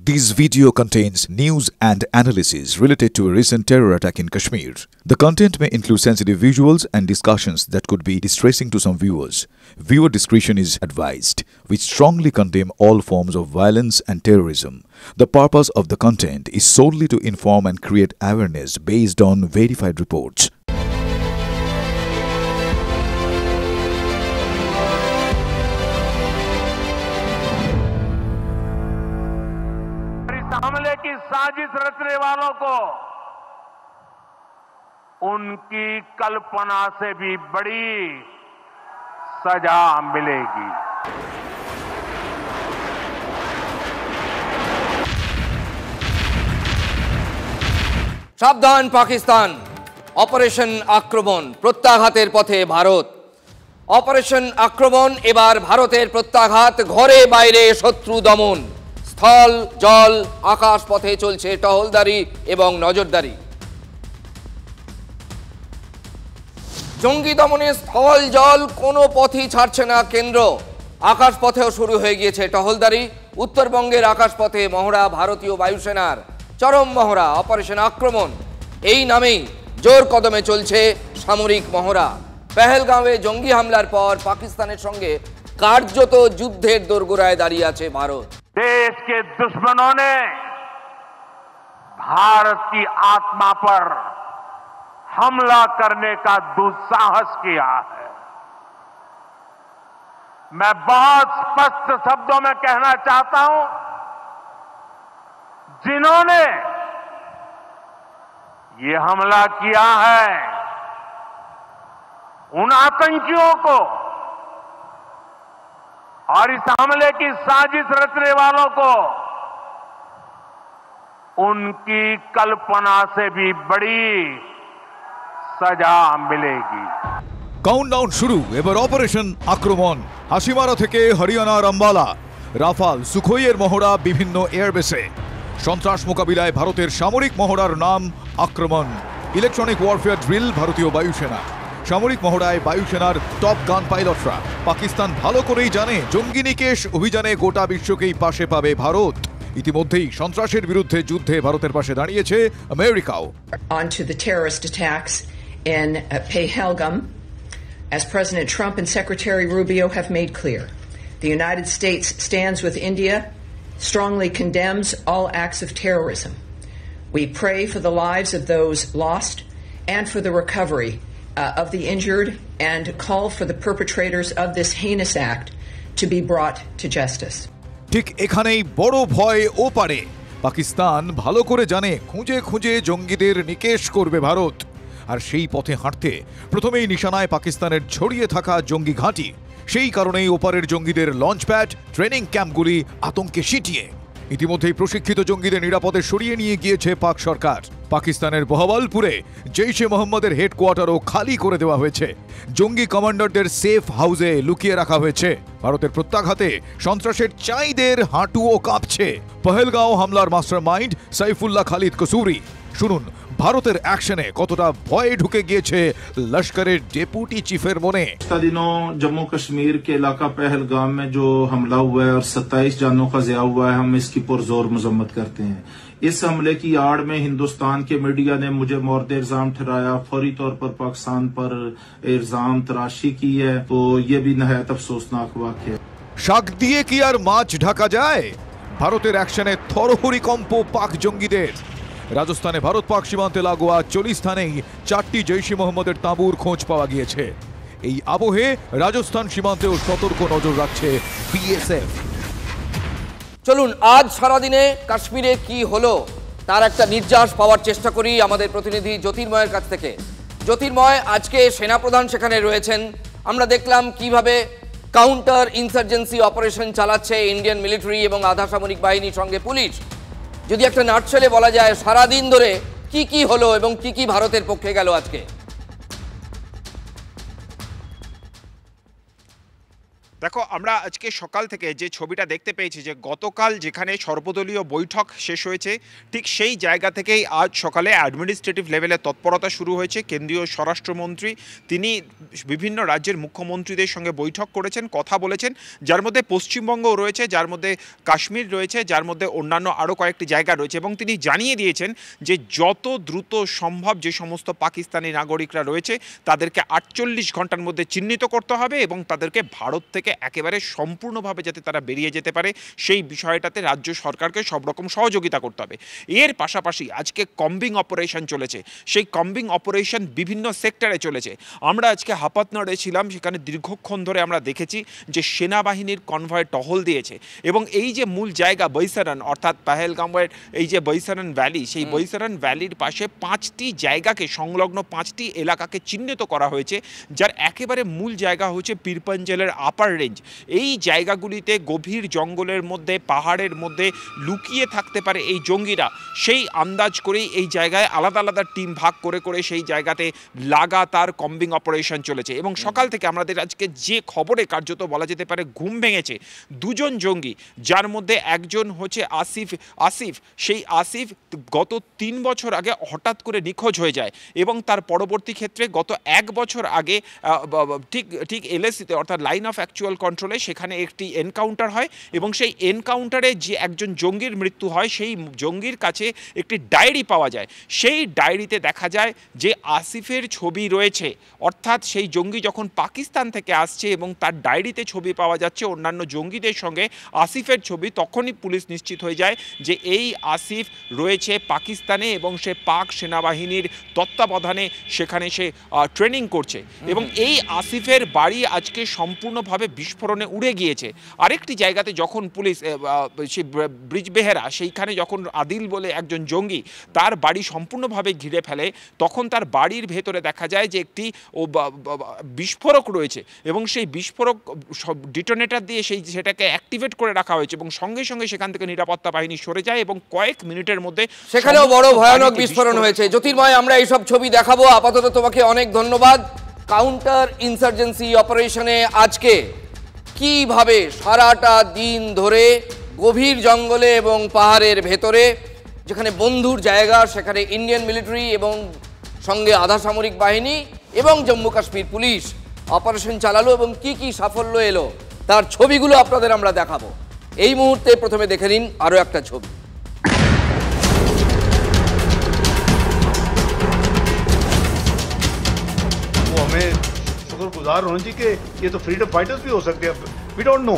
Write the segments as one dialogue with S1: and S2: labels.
S1: This video contains news and analysis related to a recent terror attack in Kashmir. The content may include sensitive visuals and discussions that could be distressing to some viewers. Viewer discretion is advised. We strongly condemn all forms of violence and terrorism. The purpose of the content is solely to inform and create awareness based on verified reports.
S2: हमले की साजिश रचने वालों को उनकी कल्पना से भी बड़ी सजा मिलेगी।
S3: সাবধান পাকিস্তান, অপারেশন আক্রমণ, প্রত্যাঘাতের পথে ভারত। অপারেশন আক্রমণ, এবার ভারতের প্রত্যাঘাত, ঘরে বাইরে শত্রু দমন। স্থল, জল, আকাশ পথে চলছে টহলদারি এবং নজরদারি। জঙ্গি দমনে স্থল, জল কোনো পথই ছাড়ছে না কেন্দ্র। আকাশ পথেও শুরু হয়ে গিয়েছে টহলদারি। উত্তরবঙ্গের আকাশপথে মহড়া ভারতীয় বায়ুসেনার, চরম মহড়া, অপারেশন আক্রমণ এই নামেই জোর কদমে চলছে সামরিক মহড়া। পেহেলগাঁওয়ে জঙ্গি হামলার পর পাকিস্তানের সঙ্গে কার্যত যুদ্ধের দোরগোড়ায় দাঁড়িয়ে আছে ভারত।
S2: देश के दुश्मनों ने भारत की आत्मा पर हमला करने का दुस्साहस किया है। मैं बहुत स्पष्ट शब्दों में कहना चाहता हूं, जिन्होंने ये हमला किया है उन आतंकियों को और इस हमले की साजिश रचने वालों को उनकी कल्पना से भी बड़ी सजा मिलेगी।
S1: কাউন্টডাউন শুরু, এবার অপারেশন আক্রমণ। হাসিমারা থেকে হরিয়ানার আম্বালা, রাফাল, সুখোইয়ের মহড়া বিভিন্ন এয়ারবেসে। সন্ত্রাস মোকাবিলায় ভারতের সামরিক মহড়ার নাম আক্রমণ। ইলেকট্রনিক ওয়ারফেয়ার ড্রিল ভারতীয় বায়ুসেনা। সামরিক মহড়ায় বায়ুসেনার টপ গান পাইলটরা। পাকিস্তান ভালো করেই জানে জঙ্গি নিকেশ অভিযানে গোটা বিশ্বকেই পাশে পাবে ভারত। ইতিমধ্যেই সন্ত্রাসের বিরুদ্ধে যুদ্ধে ভারতের পাশে দাঁড়িয়েছে আমেরিকাও।
S4: Onto the terrorist attacks in Pahalgam, as President Trump and Secretary Rubio have made clear, the United States stands with India, strongly condemns all acts of terrorism. We pray for the lives of those lost and for the recovery of the injured, and call for the perpetrators of this heinous act to be brought to justice.
S1: ঠিক এখানেই বড় ভয় ও পারে। পাকিস্তান ভালো করে জানে খুঁজে খুঁজে জঙ্গিদের নিকেশ করবে ভারত। আর সেই পথে হাঁটতে প্রথমেই নিশানায় পাকিস্তানের ছড়িয়ে থাকা জঙ্গি ঘাঁটি। সেই কারণেই ওপারের জঙ্গিদের লঞ্চপ্যাড, ট্রেনিং ক্যাম্পগুলি আতঙ্কে সিটিয়ে। ইতিমধ্যেই প্রশিক্ষিত জঙ্গিদের নিরাপদে সরিয়ে নিয়ে গিয়েছে পাক সরকার। পাকিস্তানের বহবালপুরে জৈশে মোহাম্মদের হেডকোয়ার্টারও খালি করে দেওয়া হয়েছে। জঙ্গি কমান্ডারদের সেফ হাউসে লুকিয়ে রাখা হয়েছে। ভারতের প্রত্যাঘাতে সন্ত্রাসের চাইদের হাঁটুও কাঁপছে। পহেলগাঁও হামলার মাস্টারমাইন্ড সাইফুল্লাহ খালিদ কসুরি। শুনুন ভারতের অ্যাকশনে কতটা ভয় ঢুকে গিয়েছে লश्करेর ডেপুটি চিফের মনে।
S5: दिनों जम्मू कश्मीर के इलाका पहलगाम में जो हमला हुआ है और 27 जानों का ज़िया हुआ है, हम इसकी पुरजोर मजम्मत करते हैं। इस हमले की आड़ में हिंदुस्तान के मीडिया ने मुझे मोर्द इल्जाम ठहराया, फौरी तौर पर पाकिस्तान पर इल्जाम तराशी की है, तो ये भी नहायत अफसोसनाक वाक़या है।
S1: শাক দিয়ে কি আর মাছ ঢাকা যায়? ভারতের অ্যাকশনে থরহরিকম্প পাক জঙ্গিদের। রাজস্থানে ভারত পাক সীমান্তে লাগোয়া 40 স্থানেই 4টি জৈশে মোহাম্মদের তাঁবুর খোঁজ পাওয়া গিয়েছে। এই আবহে রাজস্থান সীমান্তেও সতর্ক নজর রাখছে বিএসএফ।
S3: চলুন আজ সারাদিনে কাশ্মীরে কি হলো তার একটা নির্যাস পাওয়ার চেষ্টা করি আমাদের প্রতিনিধি জ্যোতির্ময়ের কাছ থেকে। জ্যোতির্ময়, আজকে সেনাপ্রধান সেখানে রয়েছেন। আমরা দেখলাম কিভাবে কাউন্টার ইনসার্জেন্সি অপারেশন চালাচ্ছে ইন্ডিয়ান মিলিটারি এবং আধা সামরিক বাহিনীর সঙ্গে পুলিশ। যদি একটা নাটশেলে বলা যায় সারাদিন ধরে কি কি হলো এবং কি কি ভারতের পক্ষে গেল আজকে?
S6: দেখো, আমরা আজকে সকাল থেকে যে ছবিটা দেখতে পেয়েছি, যে গতকাল যেখানে সর্বদলীয় বৈঠক শেষ হয়েছে, ঠিক সেই জায়গা থেকেই আজ সকালে অ্যাডমিনিস্ট্রেটিভ লেভেলে তৎপরতা শুরু হয়েছে। কেন্দ্রীয় স্বরাষ্ট্রমন্ত্রী তিনি বিভিন্ন রাজ্যের মুখ্যমন্ত্রীদের সঙ্গে বৈঠক করেছেন, কথা বলেছেন, যার মধ্যে পশ্চিমবঙ্গও রয়েছে, যার মধ্যে কাশ্মীর রয়েছে, যার মধ্যে অন্যান্য আরও কয়েকটি জায়গা রয়েছে। এবং তিনি জানিয়ে দিয়েছেন যে যত দ্রুত সম্ভব যে সমস্ত পাকিস্তানি নাগরিকরা রয়েছে তাদেরকে 48 ঘন্টার মধ্যে চিহ্নিত করতে হবে এবং তাদেরকে ভারত থেকে একেবারে সম্পূর্ণভাবে যাতে তারা বেরিয়ে যেতে পারে সেই বিষয়টাতে রাজ্য সরকারকে সব রকম সহযোগিতা করতে হবে। এর পাশাপাশি আজকে কম্বিং অপারেশন চলেছে, সেই কম্বিং অপারেশন বিভিন্ন সেক্টরে চলেছে। আমরা আজকে হাপাতনড়ে ছিলাম, সেখানে দীর্ঘক্ষণ ধরে আমরা দেখেছি যে সেনাবাহিনীর কনভয় টহল দিয়েছে এবং এই যে মূল জায়গা বৈসারান, অর্থাৎ পেহেলগামের এই যে বৈসারান ভ্যালি, সেই বৈসারান ভ্যালির পাশে 5টি জায়গাকে, সংলগ্ন 5টি এলাকাকে চিহ্নিত করা হয়েছে, যার একেবারে মূল জায়গা হচ্ছে পীরপঞ্জলের আপার রেঞ্জ। এই জায়গাগুলিতে গভীর জঙ্গলের মধ্যে, পাহাড়ের মধ্যে লুকিয়ে থাকতে পারে এই জঙ্গিরা। সেই আন্দাজ করেই এই জায়গায় আলাদা আলাদা টিম ভাগ করে করে সেই জায়গাতে লাগাতার কম্বিং অপারেশন চলেছে। এবং সকাল থেকে আমাদের আজকে যে খবরে কার্যত বলা যেতে পারে ঘুম ভেঙেছে, 2জন জঙ্গি, যার মধ্যে একজন হচ্ছে আসিফ। সেই আসিফ গত 3 বছর আগে হঠাৎ করে নিখোঁজ হয়ে যায় এবং তার পরবর্তী ক্ষেত্রে গত 1 বছর আগে ঠিক এলএসিতে, অর্থাৎ লাইন অফ অ্যাকচুয়াল কন্ট্রোলে, সেখানে একটি এনকাউন্টার হয় এবং সেই এনকাউন্টারে যে একজন জঙ্গির মৃত্যু হয়, সেই জঙ্গির কাছে একটি ডায়েরি পাওয়া যায়। সেই ডায়েরিতে দেখা যায় যে আসিফের ছবি রয়েছে, অর্থাৎ সেই জঙ্গি যখন পাকিস্তান থেকে আসছে এবং তার ডায়েরিতে ছবি পাওয়া যাচ্ছে অন্যান্য জঙ্গিদের সঙ্গে আসিফের ছবি, তখনই পুলিশ নিশ্চিত হয়ে যায় যে এই আসিফ রয়েছে পাকিস্তানে এবং সে পাক সেনাবাহিনীর তত্ত্বাবধানে সেখানে সে ট্রেনিং করছে। এবং এই আসিফের বাড়ি আজকে সম্পূর্ণভাবে বিস্ফোরণে উড়ে গিয়েছে। আরেকটি জায়গাতে যখন পুলিশ সে ব্রিজবেহেরা, সেইখানে যখন আদিল বলে একজন জঙ্গি তার বাড়ি সম্পূর্ণভাবে ঘিরে ফেলে, তখন তার বাড়ির ভেতরে দেখা যায় যে একটি বিস্ফোরক রয়েছে এবং সেই বিস্ফোরক ডিটোনেটর দিয়ে সেটাকে অ্যাক্টিভেট করে রাখা হয়েছে এবং সঙ্গে সঙ্গে সেখান থেকে নিরাপত্তা বাহিনী সরে যায় এবং কয়েক মিনিটের মধ্যে
S3: সেখানেও বড় ভয়ানক বিস্ফোরণ হয়েছে। জ্যোতির্ময়, আমরা এইসব ছবি দেখাবো। আপাতত তোমাকে অনেক ধন্যবাদ। কাউন্টার ইনসার্জেন্সি অপারেশনে আজকে কিভাবে সারাটা দিন ধরে গভীর জঙ্গলে এবং পাহাড়ের ভেতরে, যেখানে বন্ধুর জায়গা, সেখানে ইন্ডিয়ান মিলিটারি এবং সঙ্গে আধা সামরিক বাহিনী এবং জম্মু কাশ্মীর পুলিশ অপারেশন চালালো এবং কি কি সাফল্য এলো তার ছবিগুলো আপনাদের আমরা দেখাবো। এই মুহূর্তে প্রথমে দেখে নিন আরও একটা ছবি।
S7: हमें शुक्रगुजार होना चाहिए कि ये तो फ्रीडम फाइटर्स भी हो सकते हैं, वी डोंट नो।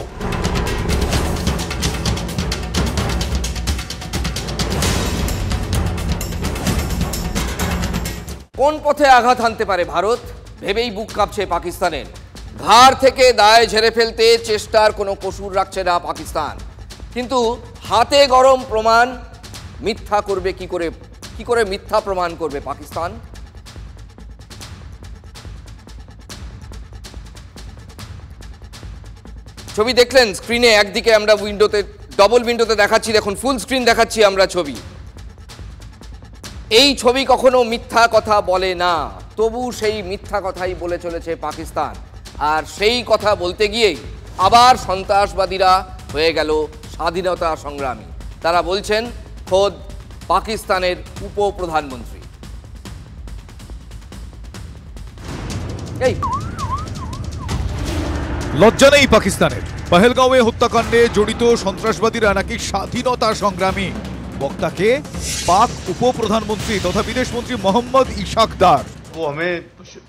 S3: কোন পথে আঘাত হানতে পারে ভারত ভেবেই বুক কাঁপছে পাকিস্তানের। ঘাড় থেকে দায় ঝেড়ে ফেলতে চেষ্টার কোনো কসুর রাখছে না পাকিস্তান, কিন্তু হাতে গরম প্রমাণ মিথ্যা করবে কি করে মিথ্যা প্রমাণ করবে পাকিস্তান। ছবি দেখলেন স্ক্রিনে, একদিকে আমরা উইন্ডোতে, ডবল উইন্ডোতে দেখাচ্ছি, দেখুন ফুল স্ক্রিন দেখাচ্ছি আমরা ছবি। এই ছবি কখনো মিথ্যা কথা বলে না, তবু সেই মিথ্যা কথাই বলে চলেছে পাকিস্তান। আর সেই কথা বলতে গিয়েই আবার সন্ত্রাসবাদীরা হয়ে গেল স্বাধীনতা সংগ্রামী। তারা বলছেন খোদ পাকিস্তানের উপপ্রধানমন্ত্রী। এই
S1: লজ্জা নেই পাকিস্তানের। পহেলগাঁওয়ে হত্যাকাণ্ডে জড়িত সন্ত্রাসবাদীরা নাকি স্বাধীনতা সংগ্রামী। বক্তাকে পাক উপপ্রধানমন্ত্রী তথা বিদেশ মন্ত্রী মোহাম্মদ ইশাক দার।
S7: वो हमें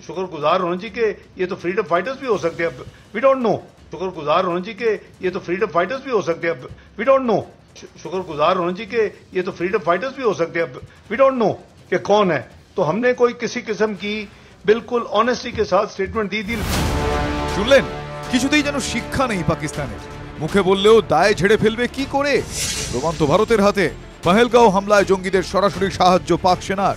S7: शुक्रगुजार होना चाहिए कि ये तो फ्रीडम फाइटर्स भी हो सकते हैं, वी डोंट नो। शुक्रगुजार होना चाहिए कि ये तो फ्रीडम फाइटर्स भी हो सकते हैं, वी डोंट नो। शुक्रगुजार होना चाहिए कि ये तो फ्रीडम फाइटर्स भी हो सकते हैं, वी डोंट नो कि कौन है। तो हमने कोई किसी किस्म की बिल्कुल ऑनेस्टी के साथ स्टेटमेंट दी थी।
S1: শুনলেন, কিছুতেই যেন শিক্ষা নেই পাকিস্তানের। মুখে বললেও দায় ঝেড়ে ফেলবে কি করে? প্রমাণ তো ভারতের হাতে। পহেলগাঁও হামলায় জঙ্গিদের সরাসরি সাহায্য পাক সেনার।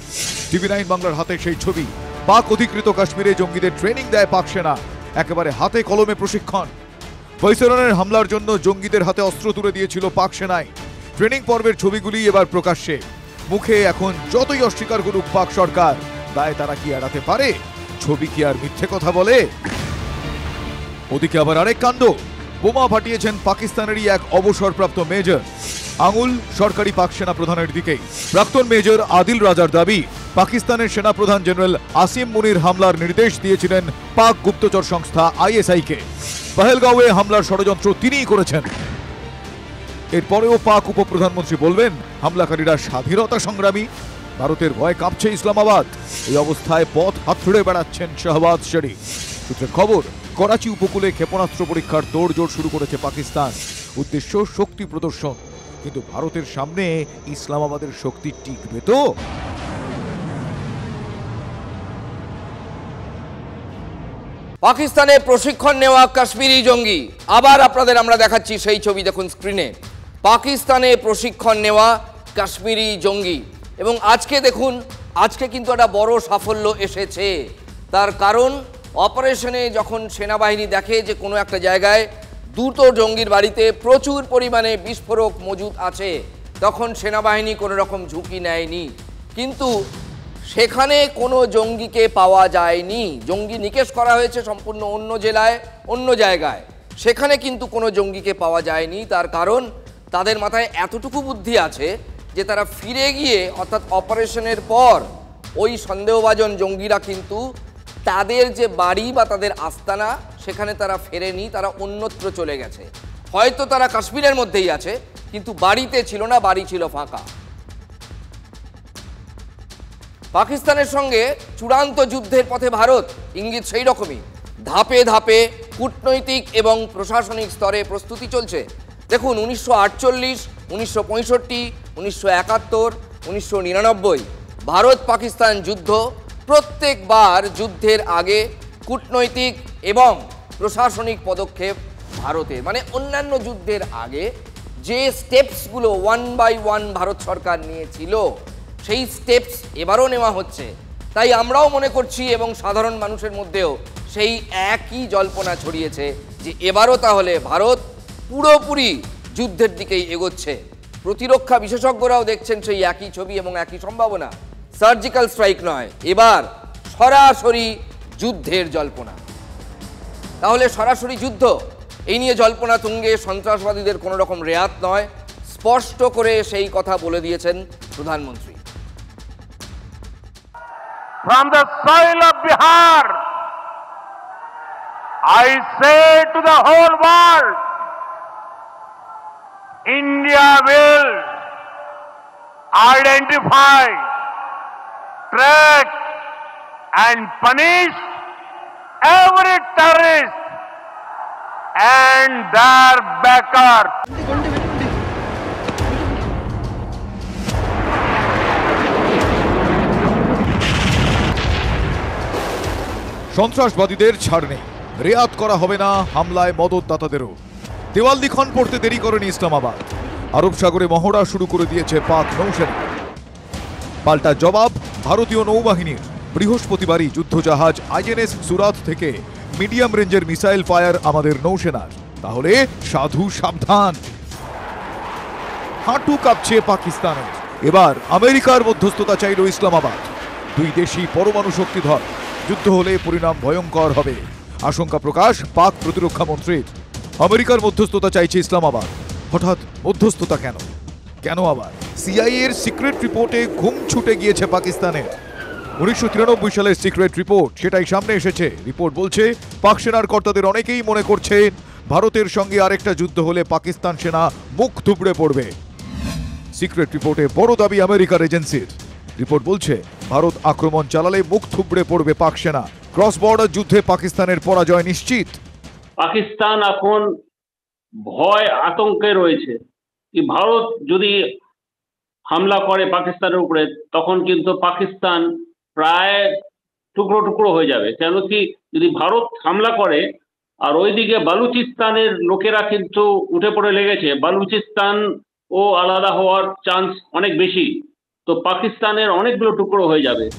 S1: TV9 বাংলার হাতে সেই ছবি। পাক অধিকৃত কাশ্মীরে জঙ্গিদের ট্রেনিং দেয় পাক সেনা, একেবারে হাতে কলমে প্রশিক্ষণ। বৈসারানের হামলার জন্য জঙ্গিদের হাতে অস্ত্র তুলে দিয়েছিল পাক সেনায়। ট্রেনিং পর্বের ছবিগুলি এবার প্রকাশ্যে। মুখে এখন যতই অস্বীকার করুক পাক সরকার, দায় তারা কি এড়াতে পারে? ছবি কি আর মিথ্যে কথা বলে? ওদিকে আবার আরেক কাণ্ড। বোমা ফাটিয়েছেন পাকিস্তানেরই এক অবসরপ্রাপ্ত মেজর। আঙুল সরকারি পাক সেনা প্রধানের দিকেই। প্রাক্তন মেজর আদিল রাজার দাবি, পাকিস্তানের সেনাপ্রধান জেনারেল আসিম মুনির হামলার নির্দেশ দিয়েছিলেন পাক গুপ্তচর সংস্থা আইএসআই-কে। পহেলগাঁওয়ে হামলার ষড়যন্ত্র তিনিই করেছেন। এরপরেও পাক উপপ্রধানমন্ত্রী বলবেন হামলাকারীরা স্বাধীনতা সংগ্রামী। ভারতের ভয় কাঁপছে ইসলামাবাদ। এই অবস্থায় পথ হাতড়ে বেড়াচ্ছেন শাহবাজ শরীফ। সূত্রের খবর, করাচি উপকূলে ক্ষেপণাস্ত্র পরীক্ষার তোড়জোড় শুরু করেছে পাকিস্তান। উদ্দেশ্য শক্তি প্রদর্শন। কিন্তু ভারতের সামনে ইসলামাবাদের শক্তি টিকবে তো?
S3: পাকিস্তানে প্রশিক্ষণ নেওয়া কাশ্মীরি জঙ্গি। আবার আপনাদের আমরা দেখাচ্ছি সেই ছবি, দেখুন স্ক্রিনে। পাকিস্তানে প্রশিক্ষণ নেওয়া কাশ্মীরি জঙ্গি। এবং আজকে দেখুন, আজকে কিন্তু একটা বড় সাফল্য এসেছে। তার কারণ, অপারেশনে যখন সেনাবাহিনী দেখে যে কোনো একটা জায়গায় দুটো জঙ্গির বাড়িতে প্রচুর পরিমাণে বিস্ফোরক মজুদ আছে, তখন সেনাবাহিনী কোনো রকম ঝুঁকি নেয়নি। কিন্তু সেখানে কোনো জঙ্গিকে পাওয়া যায়নি। জঙ্গি নিকেশ করা হয়েছে সম্পূর্ণ অন্য জেলায়, অন্য জায়গায়। সেখানে কিন্তু কোনো জঙ্গিকে পাওয়া যায়নি। তার কারণ, তাদের মাথায় এতটুকু বুদ্ধি আছে যে তারা ফিরে গিয়ে, অর্থাৎ অপারেশনের পর ওই সন্দেহভাজন জঙ্গিরা কিন্তু তাদের যে বাড়ি বা তাদের আস্তানা, সেখানে তারা ফেরেনি, তারা অন্যত্র চলে গেছে। হয়তো তারা কাশ্মীরের মধ্যেই আছে, কিন্তু বাড়িতে ছিল না, বাড়ি ছিল ফাঁকা। পাকিস্তানের সঙ্গে চূড়ান্ত যুদ্ধের পথে ভারত, ইঙ্গিত সেই রকমই। ধাপে ধাপে কূটনৈতিক এবং প্রশাসনিক স্তরে প্রস্তুতি চলছে। দেখুন, 1948, 1965, 1971, 1999 ভারত পাকিস্তান যুদ্ধ। প্রত্যেকবার যুদ্ধের আগে কূটনৈতিক এবং প্রশাসনিক পদক্ষেপ ভারতের, মানে অন্যান্য যুদ্ধের আগে যে স্টেপসগুলো 1 by 1 ভারত সরকার নিয়েছিল, সেই স্টেপস এবারও নেওয়া হচ্ছে। তাই আমরাও মনে করছি, এবং সাধারণ মানুষের মধ্যেও সেই একই জল্পনা ছড়িয়েছে যে এবারও তাহলে ভারত পুরোপুরি যুদ্ধের দিকেই এগোচ্ছে। প্রতিরক্ষা বিশেষজ্ঞরাও দেখছেন সেই একই ছবি এবং একই সম্ভাবনা। সার্জিক্যাল স্ট্রাইক নয়, এবার সরাসরি যুদ্ধের জল্পনা। তাহলে সরাসরি যুদ্ধ, এই নিয়ে জল্পনা তুঙ্গে সন্ত্রাসবাদীদের কোনো রকম রেয়াত নয়, স্পষ্ট করে সেই কথা বলে দিয়েছেন প্রধানমন্ত্রী।
S2: From the soil of Bihar, I say to the whole world, India will identify, track and punish every terrorist and their backers.
S1: সন্ত্রাসবাদীদের ছাড় নেই, রেয়াত করা হবে না হামলায় মদতদাতাদেরও। দেওয়াল লিখন পড়তে দেরি করেনি ইসলামাবাদ। আরব সাগরে মহড়া শুরু করে দিয়েছে পাক নৌসেনা। পাল্টা জবাব ভারতীয় নৌবাহিনীর। বৃহস্পতিবারই যুদ্ধজাহাজ আইএনএস সুরাত থেকে মিডিয়াম রেঞ্জের মিসাইল ফায়ার আমাদের নৌসেনার। তাহলে সাধু সাবধান। হাঁটু কাঁপছে পাকিস্তানের। এবার আমেরিকার মধ্যস্থতা চাইল ইসলামাবাদ। দুই দেশই পরমাণু শক্তিধর। যুদ্ধ হলে পরিণাম ভয়ঙ্কর হবে, আশঙ্কা প্রকাশ পাক প্রতিরক্ষা মন্ত্রীর। আমেরিকার মধ্যস্থতা চাইছে ইসলামাবাদ। হঠাৎ মধ্যস্থতা কেন? কেন আবার? সিআইএ এর সিক্রেট রিপোর্টে ঘুম ছুটে গিয়েছে পাকিস্তানের। 1993 সালের সিক্রেট রিপোর্ট, সেটাই সামনে এসেছে। রিপোর্ট বলছে পাক সেনার কর্তাদের অনেকেই মনে করছেন ভারতের সঙ্গে আরেকটা যুদ্ধ হলে পাকিস্তান সেনা মুখ থুবড়ে পড়বে। সিক্রেট রিপোর্টে বড় দাবি আমেরিকার এজেন্সির। রিপোর্ট বলছে ভারত আক্রমণ চালালে মুখ থুবড়ে পড়বে পাক সেনা। ক্রস বর্ডার যুদ্ধে পাকিস্তানের পরাজয় নিশ্চিত।
S8: পাকিস্তান এখন ভয় আতঙ্কে রয়েছে কি ভারত যদি হামলা করে পাকিস্তানের উপরে, তখন কিন্তু পাকিস্তান প্রায় টুকরো টুকরো হয়ে যাবে। কেন কি, যদি ভারত হামলা করে আর ওইদিকে বালুচিস্তানের লোকেরা কিন্তু উঠে পড়ে লেগেছে, বালুচিস্তান ও আলাদা হওয়ার চান্স অনেক বেশি, তো পাকিস্তানের অনেকগুলো টুকরো হয়ে যাবে।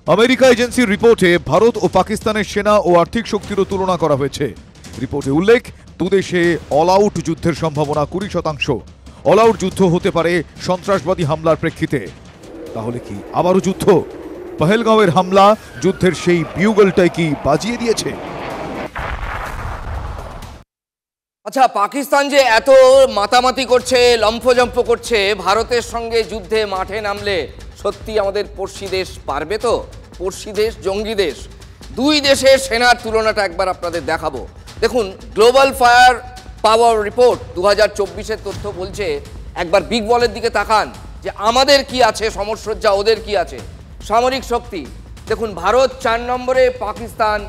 S1: আমেরিকা এজেন্সির রিপোর্টে ভারত ও পাকিস্তানের সেনা ও আর্থিক শক্তিরও তুলনা করা হয়েছে। রিপোর্টে উল্লেখ, দুদেশে অল আউট যুদ্ধের সম্ভাবনা 20%। অল আউট যুদ্ধ হতে পারে সন্ত্রাসবাদী হামলার প্রেক্ষিতে। তাহলে কি আবারও যুদ্ধ? পহেলগাঁওয়ের হামলা যুদ্ধের সেই বিউগলটাই কি বাজিয়ে দিয়েছে?
S3: আচ্ছা, পাকিস্তান যে এত মাতামাতি করছে, লম্ফজম্প করছে ভারতের সঙ্গে যুদ্ধে মাঠে নামলে, সত্যি আমাদের পড়শি দেশ পারবে তো? পড়শি দেশ, জঙ্গি দেশ, দুই দেশের সেনার তুলনাটা একবার আপনাদের দেখাবো। দেখুন, গ্লোবাল ফায়ার পাওয়ার রিপোর্ট 2024-এর তথ্য বলছে, একবার বিগ বলের দিকে তাকান যে আমাদের কি আছে সমরসজ্জা, ওদের কি আছে সামরিক শক্তি। দেখুন, ভারত 4 নম্বরে, পাকিস্তান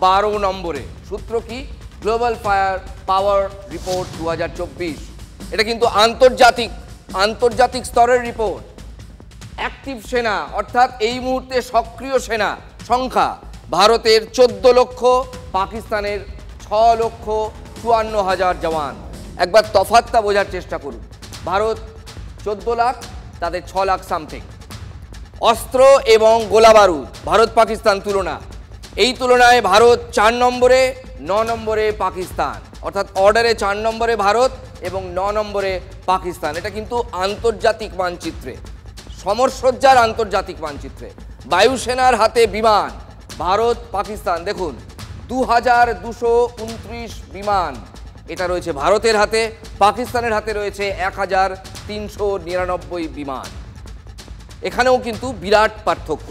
S3: 12 নম্বরে। সূত্র কি? গ্লোবাল ফায়ার পাওয়ার রিপোর্ট 2024। এটা কিন্তু আন্তর্জাতিক স্তরের রিপোর্ট। অ্যাক্টিভ সেনা অর্থাৎ এই মুহূর্তে সক্রিয় সেনা সংখ্যা ভারতের 14 লক্ষ, পাকিস্তানের 6,54,000 জওয়ান। একবার তফাৎটা বোঝার চেষ্টা করুন। ভারত 14 লাখ, তাদের 6 লাখ সামথিং। অস্ত্র এবং গোলাবারুদ ভারত পাকিস্তান তুলনা, এই তুলনায় ভারত 4 নম্বরে, 9 নম্বরে পাকিস্তান। অর্থাৎ অর্ডারে 4 নম্বরে ভারত এবং 9 নম্বরে পাকিস্তান। এটা কিন্তু আন্তর্জাতিক মানচিত্রে, সমরসজ্জার আন্তর্জাতিক মানচিত্রে। বায়ুসেনার হাতে বিমান ভারত পাকিস্তান, দেখুন 2229 বিমান এটা রয়েছে ভারতের হাতে, পাকিস্তানের হাতে রয়েছে 1399 বিমান। এখানেও কিন্তু বিরাট পার্থক্য।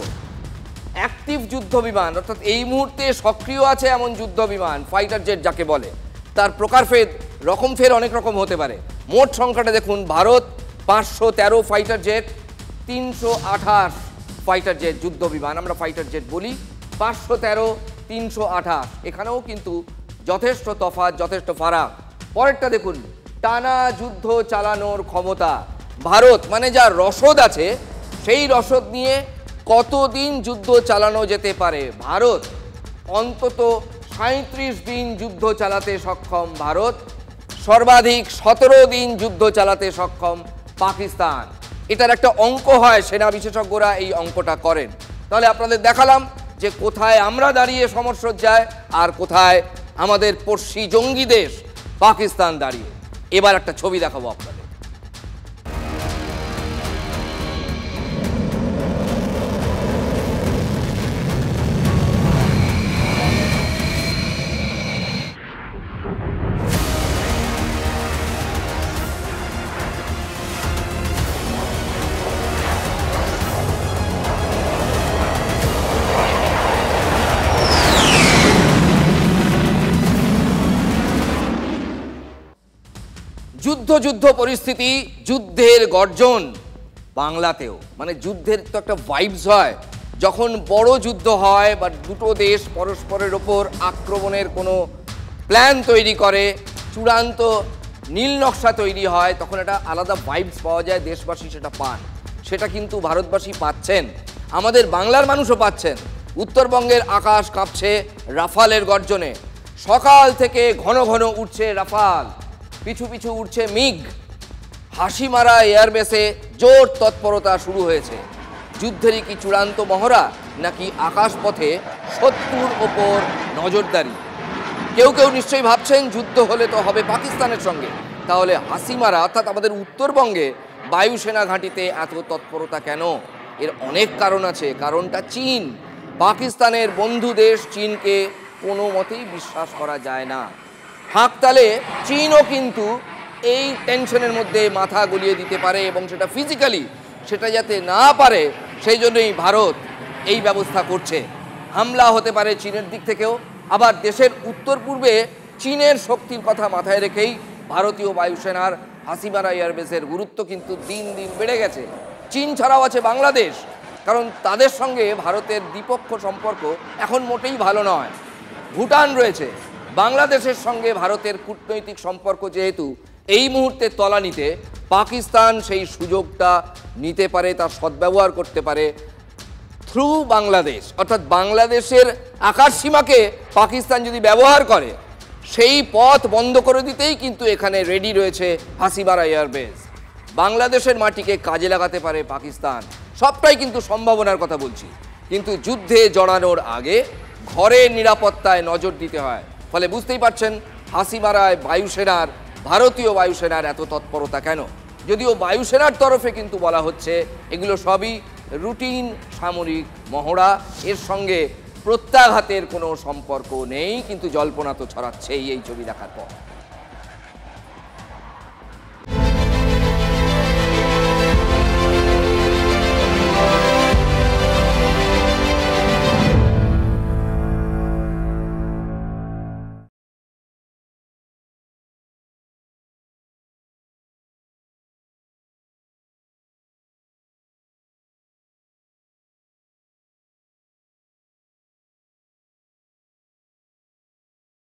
S3: অ্যাক্টিভ যুদ্ধ বিমান অর্থাৎ এই মুহূর্তে সক্রিয় আছে এমন যুদ্ধ বিমান, ফাইটার জেট যাকে বলে, তার প্রকারভেদ রকমফের অনেক রকম হতে পারে। মোট সংখ্যাটা দেখুন, Bharat 513 fighter jet, 328 fighter jet যুদ্ধ বিমান, আমরা ফাইটার জেট বলি, 513, 328। এখানেও কিন্তু যথেষ্ট তফাৎ, যথেষ্ট ফারাক। পরেরটা দেখুন, টানা যুদ্ধ চালানোর ক্ষমতা। ভারত মানে যা রসদ আছে সেই রসদ নিয়ে কতদিন যুদ্ধ চালানো যেতে পারে? ভারত অন্তত 37 দিন যুদ্ধ চালাতে সক্ষম ভারত, সর্বাধিক 17 দিন যুদ্ধ চালাতে সক্ষম পাকিস্তান। এটার একটা অঙ্ক হয়, সেনা বিশেষজ্ঞরা এই অঙ্কটা করেন। তাহলে আপনাদের দেখালাম যে কোথায় আমরা দাঁড়িয়ে সমরসজ্জায় আর কোথায় আমাদের পড়শি জঙ্গি দেশ পাকিস্তান দাঁড়িয়ে। এবার একটা ছবি দেখাবো আপনাদের। যুদ্ধ পরিস্থিতি, যুদ্ধের গর্জন বাংলাতেও। মানে যুদ্ধের তো একটা ভাইবস হয় যখন বড় যুদ্ধ হয় বা দুটো দেশ পরস্পরের ওপর আক্রমণের কোনো প্ল্যান তৈরি করে, চূড়ান্ত নীল নকশা তৈরি হয়, তখন একটা আলাদা ভাইবস পাওয়া যায়, দেশবাসী সেটা পান। সেটা কিন্তু ভারতবাসী পাচ্ছেন, আমাদের বাংলার মানুষও পাচ্ছেন। উত্তরবঙ্গের আকাশ কাঁপছে রাফালের গর্জনে। সকাল থেকে ঘন ঘন উঠছে রাফাল, পিছু পিছু উঠছে মিগ। হাসিমারা এয়ারবেসে জোর তৎপরতা শুরু হয়েছে। যুদ্ধেরই কি চূড়ান্ত মহড়া, নাকি আকাশপথে শত্রুর ওপর নজরদারি? কেউ কেউ নিশ্চয়ই ভাবছেন যুদ্ধ হলে তো হবে পাকিস্তানের সঙ্গে, তাহলে হাসিমারা অর্থাৎ আমাদের উত্তরবঙ্গে বায়ুসেনা ঘাঁটিতে এত তৎপরতা কেন? এর অনেক কারণ আছে। কারণটা চীন। পাকিস্তানের বন্ধু দেশ চীনকে কোনো মতেই বিশ্বাস করা যায় না। হাঁকতালে চীনও কিন্তু এই টেনশনের মধ্যে মাথা গলিয়ে দিতে পারে, এবং সেটা ফিজিক্যালি সেটা যাতে না পারে সেই জন্যই ভারত এই ব্যবস্থা করছে। হামলা হতে পারে চীনের দিক থেকেও। আবার দেশের উত্তর পূর্বে চীনের শক্তির কথা মাথায় রেখেই ভারতীয় বায়ুসেনার হাসিমারা এয়ারবেসের গুরুত্ব কিন্তু দিন দিন বেড়ে গেছে। চীন ছাড়াও আছে বাংলাদেশ, কারণ তাদের সঙ্গে ভারতের দ্বিপক্ষ সম্পর্ক এখন মোটেই ভালো নয়। ভুটান রয়েছে। বাংলাদেশের সঙ্গে ভারতের কূটনৈতিক সম্পর্ক যেহেতু এই মুহূর্তে তলানিতে, পাকিস্তান সেই সুযোগটা নিতে পারে, তার সদ্ব্যবহার করতে পারে থ্রু বাংলাদেশ। অর্থাৎ বাংলাদেশের আকাশ সীমাকে পাকিস্তান যদি ব্যবহার করে, সেই পথ বন্ধ করে দিতেই কিন্তু এখানে রেডি রয়েছে হাসিমারা এয়ারবেস। বাংলাদেশের মাটিকে কাজে লাগাতে পারে পাকিস্তান। সবটাই কিন্তু সম্ভাবনার কথা বলছি, কিন্তু যুদ্ধে জড়ানোর আগে ঘরের নিরাপত্তায় নজর দিতে হয়। ফলে বুঝতেই পারছেন হাসিমারায় বায়ুসেনার, ভারতীয় বায়ুসেনার এত তৎপরতা কেন। যদিও বায়ুসেনার তরফে কিন্তু বলা হচ্ছে এগুলো সবই রুটিন সামরিক মহড়া, এর সঙ্গে প্রত্যাঘাতের কোনো সম্পর্ক নেই, কিন্তু জল্পনা তো ছড়াচ্ছেই এই ছবি দেখার পর।